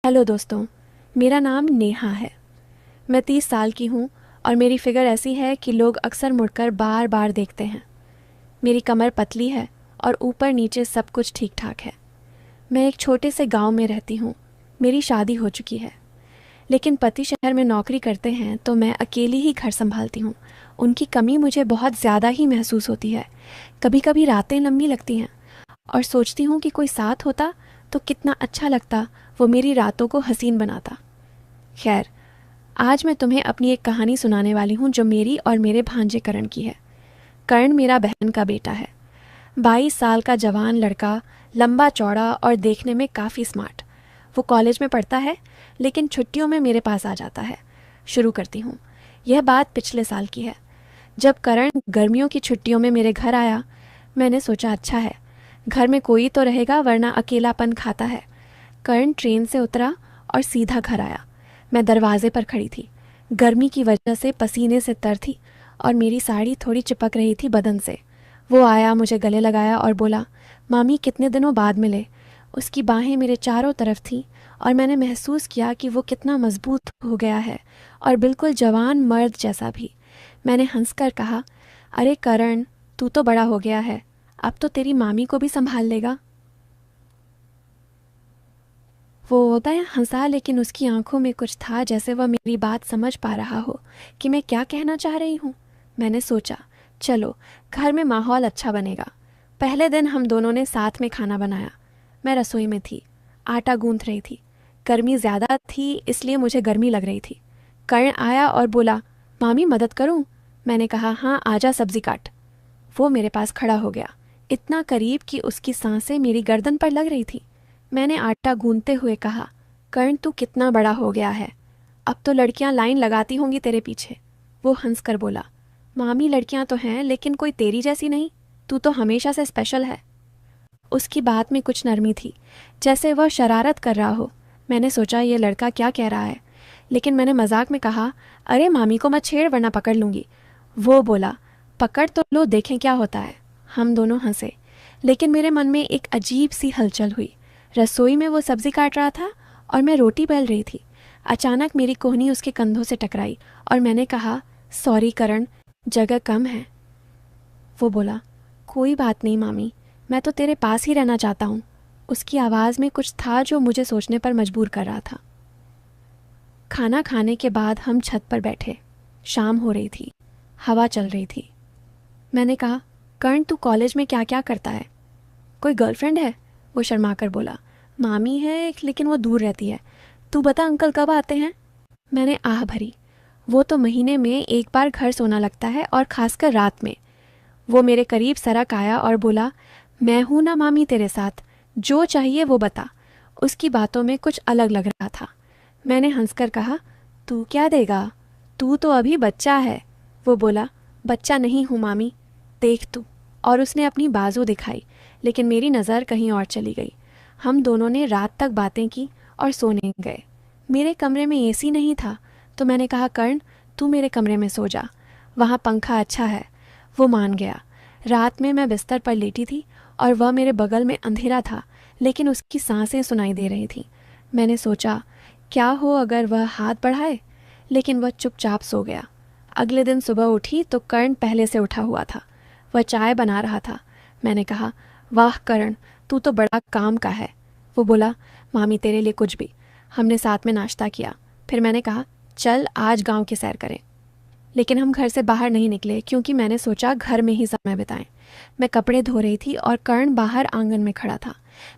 Hello दोस्तों। मेरा नाम नेहा है। मैं 30 साल की हूँ और मेरी फिगर ऐसी है कि लोग अक्सर मुड़कर बार बार देखते हैं। मेरी कमर पतली है और ऊपर नीचे सब कुछ ठीक ठाक है। मैं एक छोटे से गांव में रहती हूँ। मेरी शादी हो चुकी है, लेकिन पति शहर में नौकरी करते हैं तो मैं अकेली ही घर संभालती हूँ। उनकी कमी मुझे बहुत ज़्यादा ही महसूस होती है। कभी कभी रातें लंबी लगती हैं और सोचती हूँ कि कोई साथ होता तो कितना अच्छा लगता, वो मेरी रातों को हसीन बनाता। खैर, आज मैं तुम्हें अपनी एक कहानी सुनाने वाली हूँ जो मेरी और मेरे भांजे करण की है। करण मेरा बहन का बेटा है। 22 साल का जवान लड़का, लंबा चौड़ा और देखने में काफ़ी स्मार्ट। वो कॉलेज में पढ़ता है, लेकिन छुट्टियों में मेरे पास आ जाता है। शुरू करती हूँ। यह बात पिछले साल की है। जब करण गर्मियों की छुट्टियों में मेरे घर आया, मैंने सोचा अच्छा है, घर में कोई तो रहेगा वरना अकेलापन खाता है। करण ट्रेन से उतरा और सीधा घर आया। मैं दरवाजे पर खड़ी थी। गर्मी की वजह से पसीने से तर थी और मेरी साड़ी थोड़ी चिपक रही थी बदन से। वो आया, मुझे गले लगाया और बोला, मामी कितने दिनों बाद मिले। उसकी बाहें मेरे चारों तरफ थीं और मैंने महसूस किया कि वो कितना मजबूत हो गया है और बिल्कुल जवान मर्द जैसा भी। मैंने हंसकर कहा, अरे करण, तू तो बड़ा हो गया है, अब तो तेरी मामी को भी संभाल लेगा। वो उदय हंसा, लेकिन उसकी आंखों में कुछ था, जैसे वह मेरी बात समझ पा रहा हो कि मैं क्या कहना चाह रही हूँ। मैंने सोचा, चलो घर में माहौल अच्छा बनेगा। पहले दिन हम दोनों ने साथ में खाना बनाया। मैं रसोई में थी, आटा गूंथ रही थी। गर्मी ज़्यादा थी इसलिए मुझे गर्मी लग रही थी। कर्ण आया और बोला, मामी मदद करूँ? मैंने कहा, हाँ आजा, सब्जी काट। वो मेरे पास खड़ा हो गया, इतना करीब कि उसकी सांसें मेरी गर्दन पर लग रही थी। मैंने आटा गूंथते हुए कहा, कर्ण तू कितना बड़ा हो गया है, अब तो लड़कियां लाइन लगाती होंगी तेरे पीछे। वो हंसकर बोला, मामी लड़कियां तो हैं लेकिन कोई तेरी जैसी नहीं, तू तो हमेशा से स्पेशल है। उसकी बात में कुछ नरमी थी, जैसे वह शरारत कर रहा हो। मैंने सोचा ये लड़का क्या कह रहा है, लेकिन मैंने मजाक में कहा, अरे मामी को मत छेड़ वरना पकड़ लूंगी। वो बोला, पकड़ तो लो, देखें क्या होता है। हम दोनों हंसे, लेकिन मेरे मन में एक अजीब सी हलचल हुई। रसोई में वो सब्जी काट रहा था और मैं रोटी बेल रही थी। अचानक मेरी कोहनी उसके कंधों से टकराई और मैंने कहा, सॉरी करण, जगह कम है। वो बोला, कोई बात नहीं मामी, मैं तो तेरे पास ही रहना चाहता हूँ। उसकी आवाज़ में कुछ था जो मुझे सोचने पर मजबूर कर रहा था। खाना खाने के बाद हम छत पर बैठे। शाम हो रही थी, हवा चल रही थी। मैंने कहा, कर्ण तू कॉलेज में क्या क्या करता है? कोई गर्लफ्रेंड है? वो शर्मा कर बोला, मामी है लेकिन वो दूर रहती है। तू बता अंकल कब आते हैं? मैंने आह भरी। वो तो महीने में एक बार घर सोना लगता है और खासकर रात में। वो मेरे करीब सरक आया और बोला, मैं हूं ना मामी तेरे साथ, जो चाहिए वो बता। उसकी बातों में कुछ अलग लग रहा था। मैंने हंसकर कहा, तू क्या देगा, तू तो अभी बच्चा है। वो बोला, बच्चा नहीं हूँ मामी, देख तू। और उसने अपनी बाजू दिखाई, लेकिन मेरी नज़र कहीं और चली गई। हम दोनों ने रात तक बातें की और सोने गए। मेरे कमरे में एसी नहीं था, तो मैंने कहा, कर्ण तू मेरे कमरे में सो जा, वहाँ पंखा अच्छा है। वो मान गया। रात में मैं बिस्तर पर लेटी थी और वह मेरे बगल में। अंधेरा था, लेकिन उसकी सांसें सुनाई दे रही थीं। मैंने सोचा, क्या हो अगर वह हाथ बढ़ाए, लेकिन वह चुपचाप सो गया। अगले दिन सुबह उठी तो कर्ण पहले से उठा हुआ था। वह चाय बना रहा था। मैंने कहा, वाह कर्ण, तू तो बड़ा काम का है। वो बोला, मामी तेरे लिए कुछ भी। हमने साथ में नाश्ता किया। फिर मैंने कहा, चल आज गांव की सैर करें। लेकिन हम घर से बाहर नहीं निकले क्योंकि मैंने सोचा घर में ही समय बिताएं। मैं कपड़े धो रही थी और कर्ण बाहर आंगन में खड़ा था।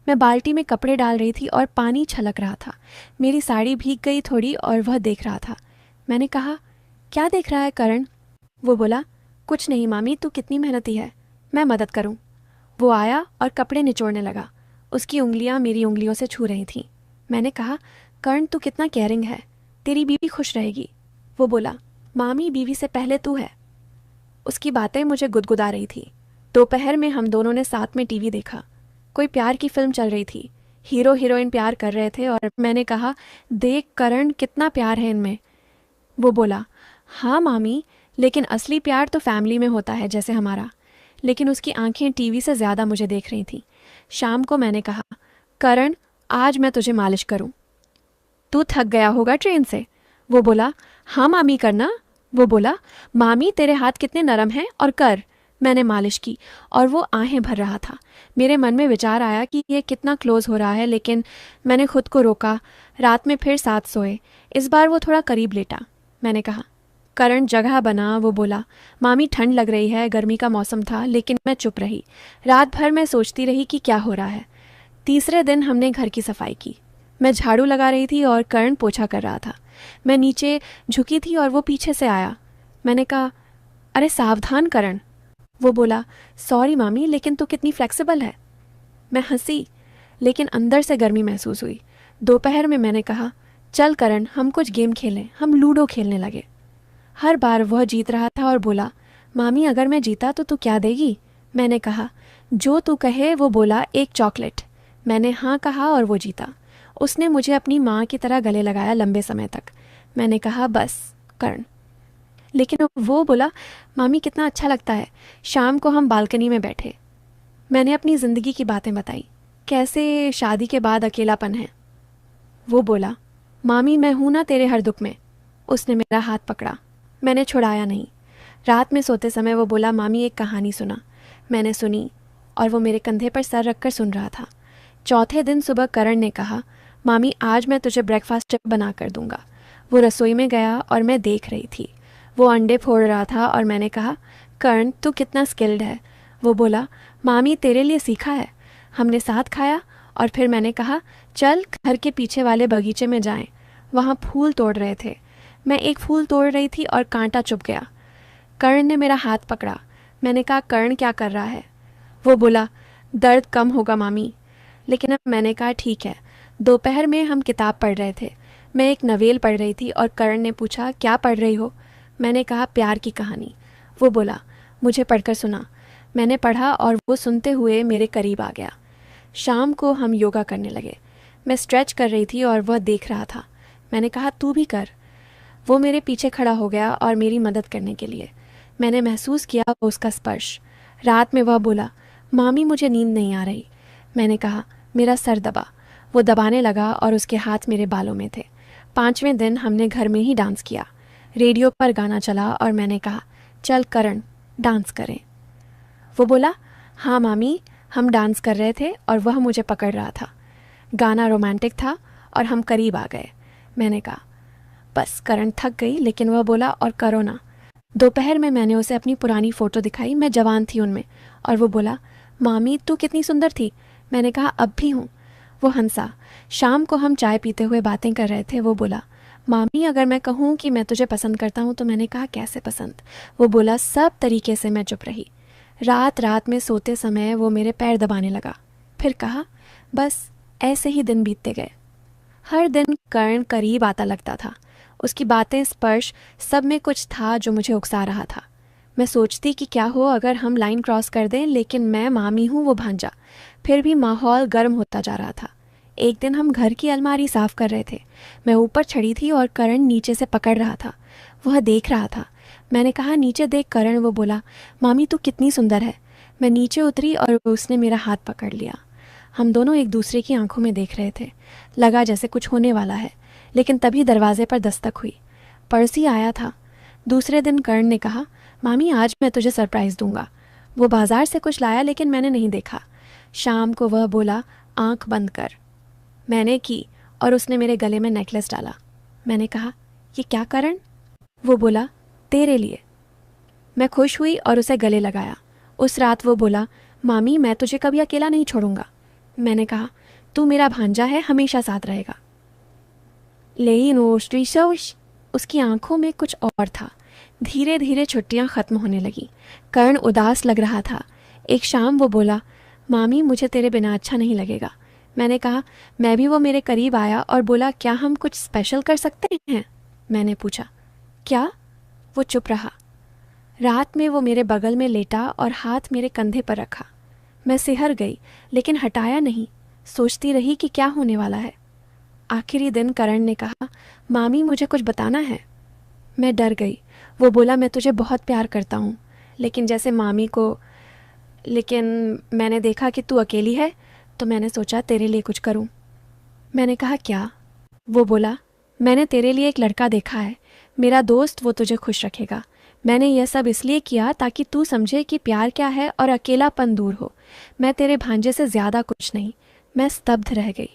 मैं बाल्टी में कपड़े डाल रही थी और पानी छलक रहा था। मेरी साड़ी भीग गई थोड़ी और वह देख रहा था। मैंने कहा, क्या देख रहा है कर्ण? वो बोला, कुछ नहीं मामी, तू कितनी मेहनती है, मैं मदद करूं। वो आया और कपड़े निचोड़ने लगा। उसकी उंगलियां मेरी उंगलियों से छू रही थीं। मैंने कहा, कर्ण तू कितना केयरिंग है, तेरी बीवी खुश रहेगी। वो बोला, मामी बीवी से पहले तू है। उसकी बातें मुझे गुदगुदा रही थी। दोपहर में हम दोनों ने साथ में टीवी देखा। कोई प्यार की फिल्म चल रही थी। हीरो हीरोइन प्यार कर रहे थे और मैंने कहा, देख करण कितना प्यार है इनमें। वो बोला, हाँ मामी, लेकिन असली प्यार तो फैमिली में होता है जैसे हमारा। लेकिन उसकी आंखें टीवी से ज़्यादा मुझे देख रही थीं। शाम को मैंने कहा, करण आज मैं तुझे मालिश करूं। तू थक गया होगा ट्रेन से। वो बोला, हाँ मामी करना। वो बोला, मामी तेरे हाथ कितने नरम हैं और कर। मैंने मालिश की और वो आहें भर रहा था। मेरे मन में विचार आया कि ये कितना क्लोज हो रहा है, लेकिन मैंने खुद को रोका। रात में फिर साथ सोए। इस बार वो थोड़ा करीब लेटा। मैंने कहा, करण जगह बना। वो बोला, मामी ठंड लग रही है, गर्मी का मौसम था। लेकिन मैं चुप रही। रात भर मैं सोचती रही कि क्या हो रहा है। तीसरे दिन हमने घर की सफाई की। मैं झाड़ू लगा रही थी और करण पोछा कर रहा था। मैं नीचे झुकी थी और वो पीछे से आया। मैंने कहा, अरे सावधान करण। वो बोला, सॉरी मामी, लेकिन तू कितनी फ्लेक्सिबल है। मैं हंसी, लेकिन अंदर से गर्मी महसूस हुई। दोपहर में मैंने कहा, चल करण हम कुछ गेम खेलें। हम लूडो खेलने लगे। हर बार वह जीत रहा था और बोला, मामी अगर मैं जीता तो तू क्या देगी। मैंने कहा, जो तू कहे। वो बोला, एक चॉकलेट। मैंने हाँ कहा और वो जीता। उसने मुझे अपनी माँ की तरह गले लगाया लंबे समय तक। मैंने कहा, बस कर्ण। लेकिन वो बोला, मामी कितना अच्छा लगता है। शाम को हम बालकनी में बैठे। मैंने अपनी ज़िंदगी की बातें बताई, कैसे शादी के बाद अकेलापन है। वो बोला, मामी मैं हूं ना तेरे हर दुख में। उसने मेरा हाथ पकड़ा। मैंने छुड़ाया नहीं। रात में सोते समय वो बोला, मामी एक कहानी सुना। मैंने सुनी और वो मेरे कंधे पर सर रखकर सुन रहा था। चौथे दिन सुबह करण ने कहा, मामी आज मैं तुझे ब्रेकफास्ट बना कर दूंगा। वो रसोई में गया और मैं देख रही थी। वो अंडे फोड़ रहा था और मैंने कहा, कर्ण तू कितना स्किल्ड है। वो बोला, मामी तेरे लिए सीखा है। हमने साथ खाया और फिर मैंने कहा, चल घर के पीछे वाले बगीचे में जाएं। वहाँ फूल तोड़ रहे थे। मैं एक फूल तोड़ रही थी और कांटा चुभ गया। कर्ण ने मेरा हाथ पकड़ा। मैंने कहा, कर्ण क्या कर रहा है। वो बोला, दर्द कम होगा मामी। लेकिन अब मैंने कहा, ठीक है। दोपहर में हम किताब पढ़ रहे थे। मैं एक नवेल पढ़ रही थी और कर्ण ने पूछा, क्या पढ़ रही हो। मैंने कहा, प्यार की कहानी। वो बोला, मुझे पढ़कर सुना। मैंने पढ़ा और वो सुनते हुए मेरे करीब आ गया। शाम को हम योगा करने लगे। मैं स्ट्रेच कर रही थी और वह देख रहा था। मैंने कहा, तू भी कर। वो मेरे पीछे खड़ा हो गया और मेरी मदद करने के लिए। मैंने महसूस किया उसका स्पर्श। रात में वह बोला, मामी मुझे नींद नहीं आ रही। मैंने कहा, मेरा सर दबा। वो दबाने लगा और उसके हाथ मेरे बालों में थे। 5वें दिन हमने घर में ही डांस किया। रेडियो पर गाना चला और मैंने कहा, चल करण डांस करें। वो बोला, हाँ मामी। हम डांस कर रहे थे और वह मुझे पकड़ रहा था। गाना रोमांटिक था और हम करीब आ गए। मैंने कहा, बस करण थक गई। लेकिन वह बोला, और करो ना। दोपहर में मैंने उसे अपनी पुरानी फ़ोटो दिखाई। मैं जवान थी उनमें। और वो बोला, मामी तू कितनी सुंदर थी। मैंने कहा, अब भी हूँ। वो हंसा। शाम को हम चाय पीते हुए बातें कर रहे थे। वो बोला, मामी अगर मैं कहूँ कि मैं तुझे पसंद करता हूँ तो। मैंने कहा, कैसे पसंद। वो बोला, सब तरीके से। मैं चुप रही। रात रात में सोते समय वो मेरे पैर दबाने लगा। फिर कहा, बस ऐसे ही दिन बीतते गए। हर दिन कर्ण करीब आता लगता था। उसकी बातें, स्पर्श, सब में कुछ था जो मुझे उकसा रहा था। मैं सोचती कि क्या हो अगर हम लाइन क्रॉस कर दें, लेकिन मैं मामी हूँ, वो भांजा। फिर भी माहौल गर्म होता जा रहा था। एक दिन हम घर की अलमारी साफ कर रहे थे। मैं ऊपर चढ़ी थी और करण नीचे से पकड़ रहा था। वह देख रहा था। मैंने कहा, नीचे देख करण। वो बोला, मामी तू कितनी सुंदर है। मैं नीचे उतरी और उसने मेरा हाथ पकड़ लिया। हम दोनों एक दूसरे की आंखों में देख रहे थे। लगा जैसे कुछ होने वाला है। लेकिन तभी दरवाजे पर दस्तक हुई। पड़ोसी आया था। दूसरे दिन कर्ण ने कहा, मामी आज मैं तुझे सरप्राइज़ दूंगा। वो बाजार से कुछ लाया लेकिन मैंने नहीं देखा। शाम को वह बोला, आंख बंद कर। मैंने की और उसने मेरे गले में नेकलेस डाला। मैंने कहा, ये क्या करण। वो बोला, तेरे लिए। मैं खुश हुई और उसे गले लगाया। उस रात वो बोला, मामी मैं तुझे कभी अकेला नहीं छोड़ूंगा। मैंने कहा, तू मेरा भांजा है, हमेशा साथ रहेगा। लेकिन उसकी आंखों में कुछ और था। धीरे धीरे छुट्टियां खत्म होने लगी। कर्ण उदास लग रहा था। एक शाम वो बोला, मामी मुझे तेरे बिना अच्छा नहीं लगेगा। मैंने कहा, मैं भी। वो मेरे करीब आया और बोला, क्या हम कुछ स्पेशल कर सकते हैं। मैंने पूछा, क्या। वो चुप रहा। रात में वो मेरे बगल में लेटा और हाथ मेरे कंधे पर रखा। मैं सिहर गई लेकिन हटाया नहीं। सोचती रही कि क्या होने वाला है। आखिरी दिन करण ने कहा, मामी मुझे कुछ बताना है। मैं डर गई। वो बोला, मैं तुझे बहुत प्यार करता हूँ, लेकिन जैसे मामी को। लेकिन मैंने देखा कि तू अकेली है तो मैंने सोचा तेरे लिए कुछ करूँ। मैंने कहा, क्या। वो बोला, मैंने तेरे लिए एक लड़का देखा है, मेरा दोस्त, वो तुझे खुश रखेगा। मैंने यह सब इसलिए किया ताकि तू समझे कि प्यार क्या है और अकेलापन दूर हो। मैं तेरे भांजे से ज़्यादा कुछ नहीं। मैं स्तब्ध रह गई।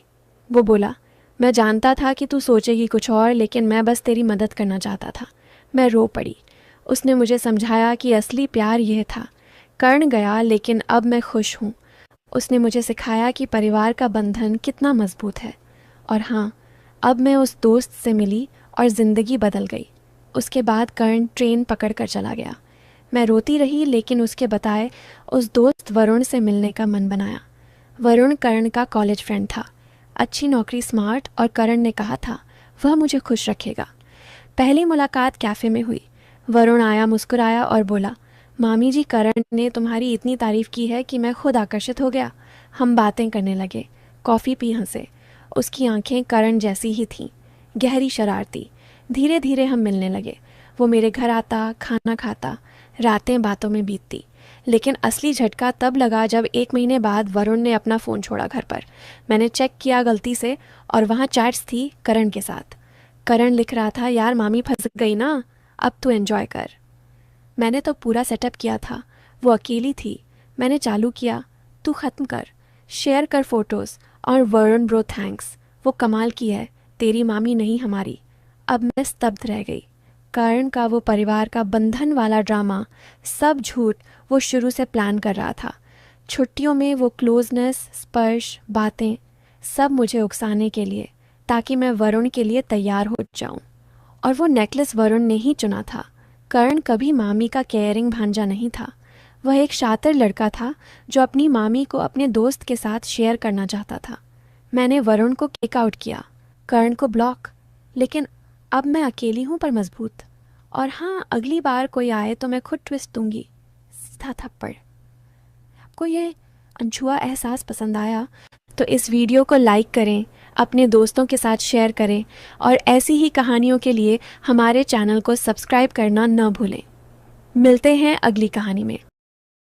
वो बोला, मैं जानता था कि तू सोचेगी कुछ और, लेकिन मैं बस तेरी मदद करना चाहता था। मैं रो पड़ी। उसने मुझे समझाया कि असली प्यार यह था। कर्ण गया, लेकिन अब मैं खुश हूँ। उसने मुझे सिखाया कि परिवार का बंधन कितना मजबूत है। और हाँ, अब मैं उस दोस्त से मिली और ज़िंदगी बदल गई। उसके बाद कर्ण ट्रेन पकड़ कर चला गया। मैं रोती रही, लेकिन उसके बताए उस दोस्त वरुण से मिलने का मन बनाया। वरुण कर्ण का कॉलेज फ्रेंड था, अच्छी नौकरी, स्मार्ट, और कर्ण ने कहा था वह मुझे खुश रखेगा। पहली मुलाकात कैफ़े में हुई। वरुण आया, मुस्कुराया और बोला, मामी जी, कर्ण ने तुम्हारी इतनी तारीफ़ की है कि मैं खुद आकर्षित हो गया। हम बातें करने लगे, कॉफ़ी पी, हंसे। उसकी आंखें कर्ण जैसी ही थीं, गहरी, शरारती। धीरे धीरे हम मिलने लगे। वो मेरे घर आता, खाना खाता, रातें बातों में बीतती। लेकिन असली झटका तब लगा जब 1 महीने बाद वरुण ने अपना फ़ोन छोड़ा घर पर। मैंने चेक किया गलती से, और वहाँ चैट्स थी कर्ण के साथ। कर्ण लिख रहा था, यार मामी फंस गई ना, अब तू एंजॉय कर। मैंने तो पूरा सेटअप किया था। वो अकेली थी। मैंने चालू किया, तू ख़त्म कर, शेयर कर फ़ोटोज़, और वरुण ब्रो थैंक्स, वो कमाल की है, तेरी मामी नहीं हमारी। अब मैं स्तब्ध रह गई। कर्ण का वो परिवार का बंधन वाला ड्रामा, सब झूठ, वो शुरू से प्लान कर रहा था। छुट्टियों में वो क्लोजनेस, स्पर्श, बातें, सब मुझे उकसाने के लिए, ताकि मैं वरुण के लिए तैयार हो जाऊं। और वो नेकलेस वरुण ने ही चुना था। कर्ण कभी मामी का केयरिंग भांजा नहीं था। वह एक शातिर लड़का था जो अपनी मामी को अपने दोस्त के साथ शेयर करना चाहता था। मैंने वरुण को किक आउट किया, कर्ण को ब्लॉक। लेकिन अब मैं अकेली हूँ पर मजबूत। और हाँ, अगली बार कोई आए तो मैं खुद ट्विस्ट दूंगी, सीधा थप्पड़। आपको ये अनछुआ एहसास पसंद आया तो इस वीडियो को लाइक करें, अपने दोस्तों के साथ शेयर करें, और ऐसी ही कहानियों के लिए हमारे चैनल को सब्सक्राइब करना न भूलें। मिलते हैं अगली कहानी में।